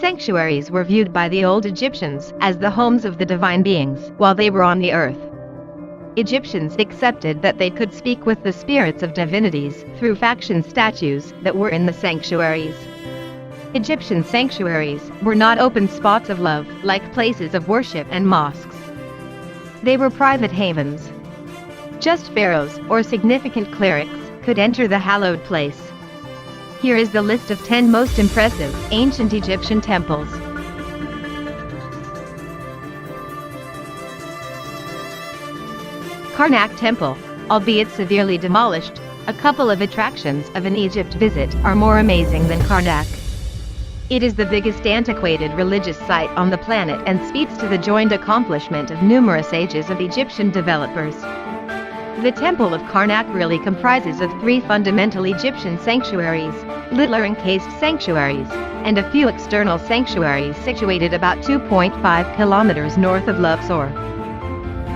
Sanctuaries were viewed by the old Egyptians as the homes of the divine beings while they were on the earth. Egyptians accepted that they could speak with the spirits of divinities through faction statues that were in the sanctuaries. Egyptian sanctuaries were not open spots of love like places of worship and mosques. They were private havens. Just pharaohs or significant clerics could enter the hallowed place. Here is the list of 10 most impressive ancient Egyptian temples. Karnak Temple. Albeit severely demolished, a couple of attractions of an Egypt visit are more amazing than Karnak. It is the biggest antiquated religious site on the planet and speaks to the joint accomplishment of numerous ages of Egyptian developers. The Temple of Karnak really comprises of 3 fundamental Egyptian sanctuaries, littler encased sanctuaries, and a few external sanctuaries situated about 2.5 kilometers north of Luxor.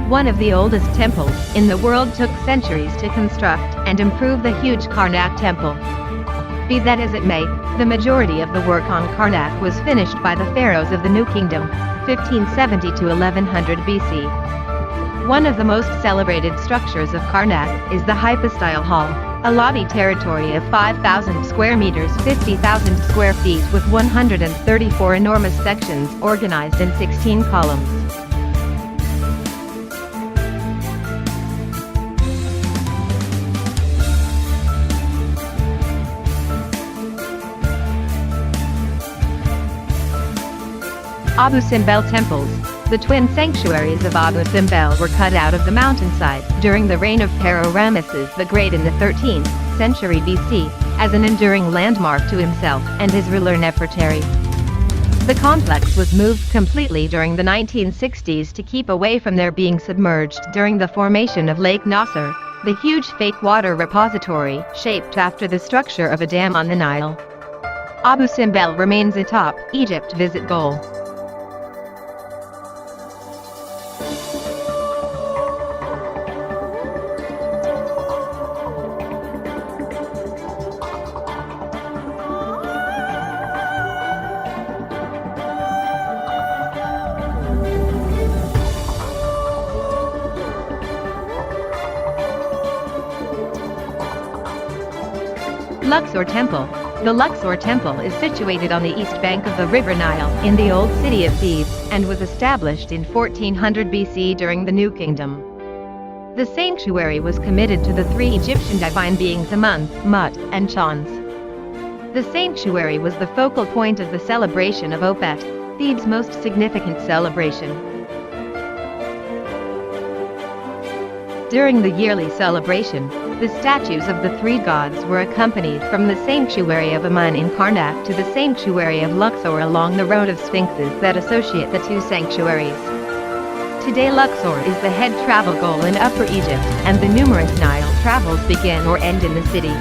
One of the oldest temples in the world took centuries to construct and improve the huge Karnak Temple. Be that as it may, the majority of the work on Karnak was finished by the pharaohs of the New Kingdom, 1570 to 1100 BC. One of the most celebrated structures of Karnak is the Hypostyle Hall, a lobby territory of 5,000 square meters, 50,000 square feet with 134 enormous sections organized in 16 columns. Abu Simbel Temples. The twin sanctuaries of Abu Simbel were cut out of the mountainside during the reign of Pharaoh Ramesses the Great in the 13th century BC, as an enduring landmark to himself and his ruler Nefertari. The complex was moved completely during the 1960s to keep away from their being submerged during the formation of Lake Nasser, the huge fake water repository shaped after the structure of a dam on the Nile. Abu Simbel remains a top Egypt visit goal. Luxor Temple. The Luxor Temple is situated on the east bank of the River Nile in the old city of Thebes and was established in 1400 BC during the New Kingdom. The sanctuary was committed to the 3 Egyptian divine beings Amun, Mut, and Chons. The sanctuary was the focal point of the celebration of Opet, Thebes' most significant celebration. During the yearly celebration, the statues of the 3 gods were accompanied from the sanctuary of Amun in Karnak to the sanctuary of Luxor along the road of sphinxes that associate the 2 sanctuaries. Today Luxor is the head travel goal in Upper Egypt, and the numerous Nile travels begin or end in the city.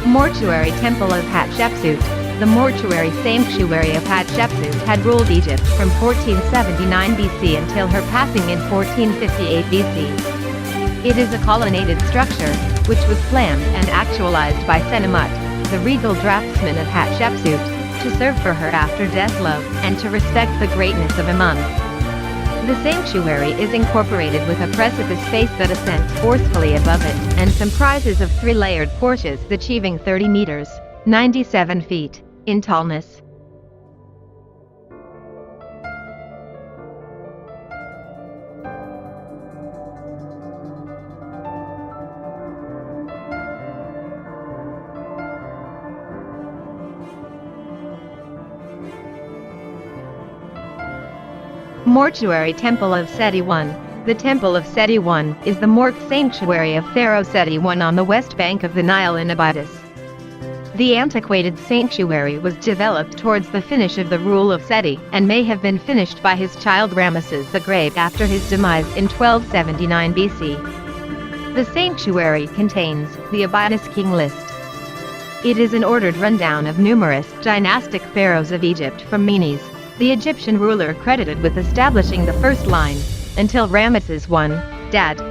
Mortuary Temple of Hatshepsut. The mortuary sanctuary of Hatshepsut had ruled Egypt from 1479 BC until her passing in 1458 BC. It is a colonnaded structure, which was planned and actualized by Senamut, the regal draftsman of Hatshepsut, to serve for her after-death love and to respect the greatness of Amun. The sanctuary is incorporated with a precipice face that ascends forcefully above it and comprises of 3 layered porches achieving 30 meters, 97 feet, in tallness. Mortuary Temple of Seti I. The Temple of Seti I is the morgue sanctuary of Pharaoh Seti I on the west bank of the Nile in Abydos. The antiquated sanctuary was developed towards the finish of the rule of Seti and may have been finished by his child Ramesses the Great after his demise in 1279 BC. The sanctuary contains the Abydos king list. It is an ordered rundown of numerous dynastic pharaohs of Egypt from Menes, the Egyptian ruler credited with establishing the first line, until Ramesses I, Dad.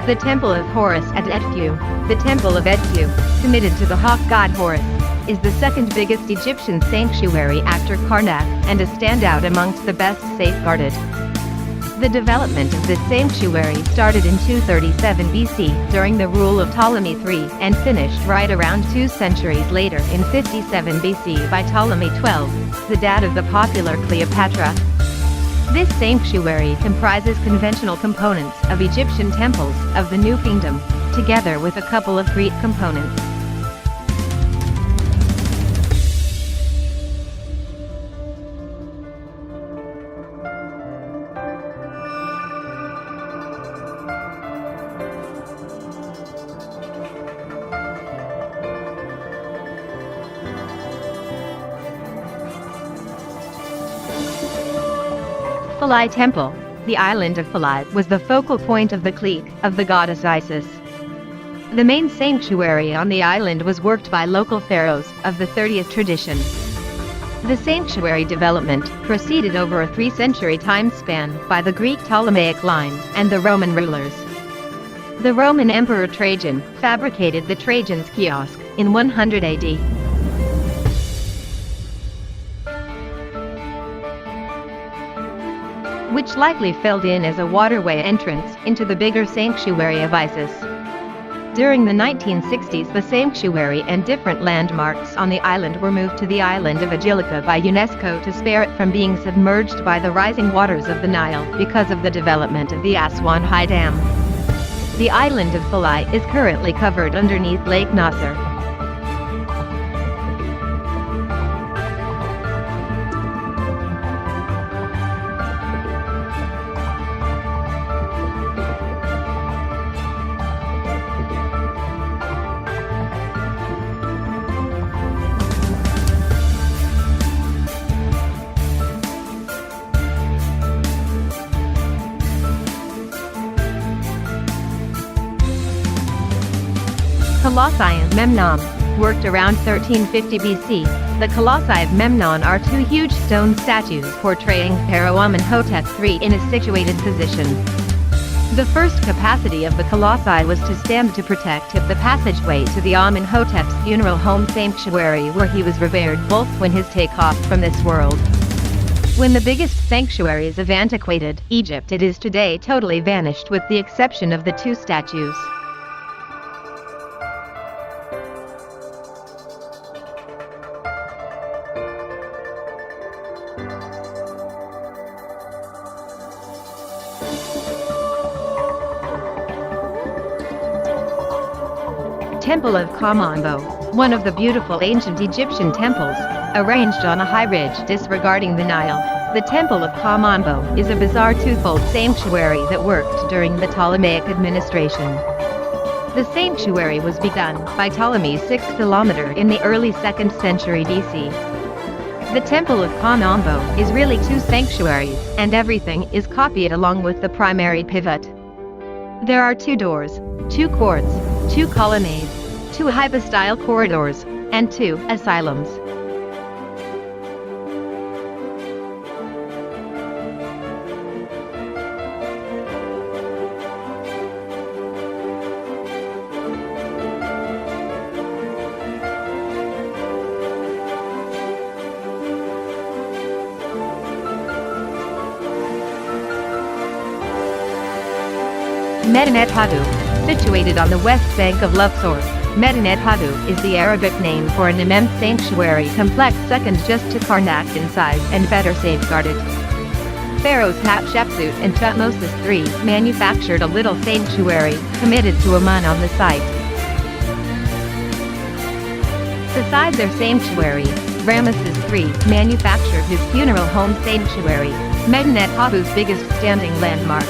The Temple of Horus at Edfu, the Temple of Edfu, committed to the hawk god Horus, is the second biggest Egyptian sanctuary after Karnak and a standout amongst the best safeguarded. The development of this sanctuary started in 237 BC during the rule of Ptolemy III and finished right around 2 centuries later in 57 BC by Ptolemy XII, the dad of the popular Cleopatra. This sanctuary comprises conventional components of Egyptian temples of the New Kingdom, together with a couple of Greek components. Philae Temple. The island of Philae was the focal point of the clique of the goddess Isis. The main sanctuary on the island was worked by local pharaohs of the 30th tradition. The sanctuary development proceeded over a 3-century time span by the Greek Ptolemaic line and the Roman rulers. The Roman Emperor Trajan fabricated the Trajan's Kiosk in 100 AD. Which likely filled in as a waterway entrance into the bigger sanctuary of Isis. During the 1960s, the sanctuary and different landmarks on the island were moved to the island of Agilica by UNESCO to spare it from being submerged by the rising waters of the Nile because of the development of the Aswan High Dam. The island of Philae is currently covered underneath Lake Nasser. Colossi of Memnon, worked around 1350 BC, the Colossi of Memnon are 2 huge stone statues portraying Pharaoh Amenhotep III in a situated position. The first capacity of the Colossi was to stand to protect the passageway to the Amenhotep's funeral home sanctuary where he was revered both when his takeoff from this world. When the biggest sanctuaries of antiquated Egypt it is today totally vanished with the exception of the 2 statues. Temple of Kamambo, one of the beautiful ancient Egyptian temples, arranged on a high ridge disregarding the Nile. The Temple of Kamambo is a bizarre twofold sanctuary that worked during the Ptolemaic administration. The sanctuary was begun by Ptolemy's 6th kilometer in the early 2nd century BC. The Temple of Kamambo is really 2 sanctuaries, and everything is copied along with the primary pivot. There are 2 doors, 2 courts, 2 colonnades, 2 hypostyle corridors, and 2 asylums. Medinet Habu, situated on the west bank of Luxor. Medinet Habu is the Arabic name for an immense sanctuary complex second just to Karnak in size and better safeguarded. pharaohs Hatshepsut and Thutmose III manufactured a little sanctuary, committed to Amun on the site. Beside their sanctuary, Ramesses III manufactured his funeral home sanctuary, Medinet Habu's biggest standing landmark.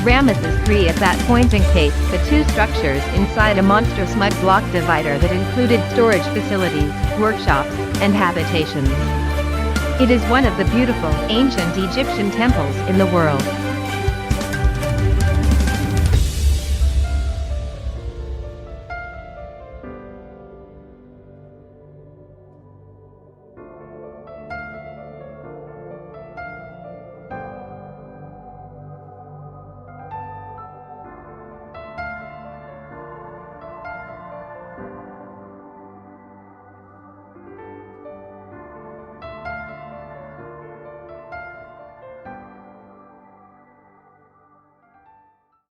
Ramesses III at that point encased the two structures inside a monstrous mud block divider that included storage facilities, workshops, and habitations. It is one of the beautiful, ancient Egyptian temples in the world.